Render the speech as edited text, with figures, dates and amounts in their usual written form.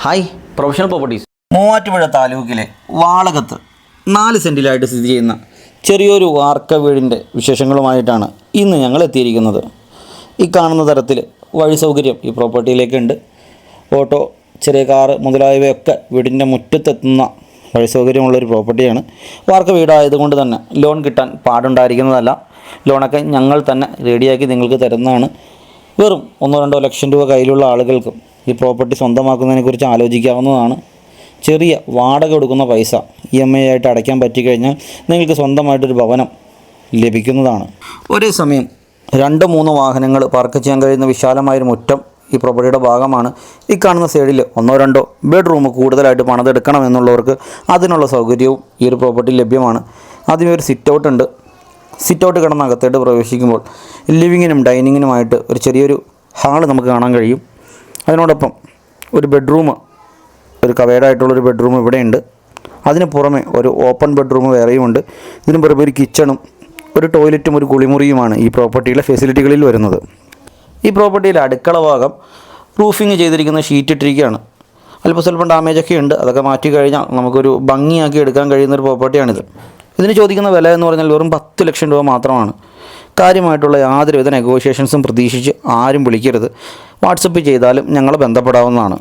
Hi professional properties. Muvattupuzha താലൂക്കിലെ വാളകത്ത് 4 സെൻറ്റിലായിട്ട് സ്ഥിതി ചെയ്യുന്ന ചെറിയൊരു വാർക്ക വീടിൻ്റെ വിശേഷങ്ങളുമായിട്ടാണ് ഇന്ന് ഞങ്ങൾ എത്തിയിരിക്കുന്നത്. ഈ കാണുന്ന തരത്തിൽ വഴി സൗകര്യം ഈ പ്രോപ്പർട്ടിയിലേക്കുണ്ട്. ഓട്ടോ, ചെറിയ കാറ് മുതലായവയൊക്കെ വീടിൻ്റെ മുറ്റത്തെത്തുന്ന വഴി സൗകര്യമുള്ളൊരു പ്രോപ്പർട്ടിയാണ്. വാർക്ക വീടായതുകൊണ്ട് തന്നെ ലോൺ കിട്ടാൻ പാടുണ്ടായിരിക്കുന്നതല്ല. ലോണൊക്കെ ഞങ്ങൾ തന്നെ റെഡിയാക്കി നിങ്ങൾക്ക് തരുന്നതാണ്. വെറും 1-2 ലക്ഷം രൂപ കയ്യിലുള്ള ആളുകൾക്കും ഈ പ്രോപ്പർട്ടി സ്വന്തമാക്കുന്നതിനെക്കുറിച്ച് ആലോചിക്കാവുന്നതാണ്. ചെറിയ വാടക കൊടുക്കുന്ന പൈസ EMI ആയിട്ട് അടയ്ക്കാൻ പറ്റിക്കഴിഞ്ഞാൽ നിങ്ങൾക്ക് സ്വന്തമായിട്ടൊരു ഭവനം ലഭിക്കുന്നതാണ്. ഒരേ സമയം 2-3 വാഹനങ്ങൾ പാർക്ക് ചെയ്യാൻ കഴിയുന്ന വിശാലമായൊരു മുറ്റം ഈ പ്രോപ്പർട്ടിയുടെ ഭാഗമാണ്. ഈ കാണുന്ന സൈഡിൽ 1-2 ബെഡ്റൂം കൂടുതലായിട്ട് പണിതെടുക്കണം എന്നുള്ളവർക്ക് അതിനുള്ള സൗകര്യവും ഈ ഒരു പ്രോപ്പർട്ടി ലഭ്യമാണ്. ആദ്യമേ ഒരു സിറ്റ് ഔട്ട് ഉണ്ട്. സിറ്റ് ഔട്ട് കിടന്ന് അകത്തേട്ട് പ്രവേശിക്കുമ്പോൾ ലിവിങ്ങിനും ഡൈനിങ്ങിനുമായിട്ട് ഒരു ചെറിയൊരു ഹാള് നമുക്ക് കാണാൻ കഴിയും. അതിനോടൊപ്പം ഒരു ബെഡ്റൂം, ഒരു കവേഡായിട്ടുള്ളൊരു ബെഡ്റൂം ഇവിടെയുണ്ട്. അതിന് പുറമെ ഒരു ഓപ്പൺ ബെഡ്റൂം വേറെയുമുണ്ട്. ഇതിന് പുറമെ ഒരു കിച്ചണും ഒരു ടോയ്ലറ്റും ഒരു കുളിമുറിയുമാണ് ഈ പ്രോപ്പർട്ടിയിലെ ഫെസിലിറ്റികളിൽ വരുന്നത്. ഈ പ്രോപ്പർട്ടിയിലെ അടുക്കള ഭാഗം റൂഫിങ് ചെയ്തിരിക്കുന്ന ഷീറ്റ് ഇട്ടിരിക്കുകയാണ്. സ്വല്പം ഡാമേജൊക്കെ ഉണ്ട്. അതൊക്കെ മാറ്റി കഴിഞ്ഞാൽ നമുക്കൊരു ഭംഗിയാക്കി എടുക്കാൻ കഴിയുന്നൊരു പ്രോപ്പർട്ടിയാണിത്. ഇതിന് ചോദിക്കുന്ന വില എന്ന് പറഞ്ഞാൽ വെറും 10 ലക്ഷം രൂപ മാത്രമാണ്. കാര്യമായിട്ടുള്ള യാതൊരുവിധ നെഗോഷിയേഷൻസും പ്രതീക്ഷിച്ച് ആരും വിളിക്കരുത്. വാട്സപ്പ് ചെയ്താലും ഞങ്ങളെ ബന്ധപ്പെടാവുന്നതാണ്.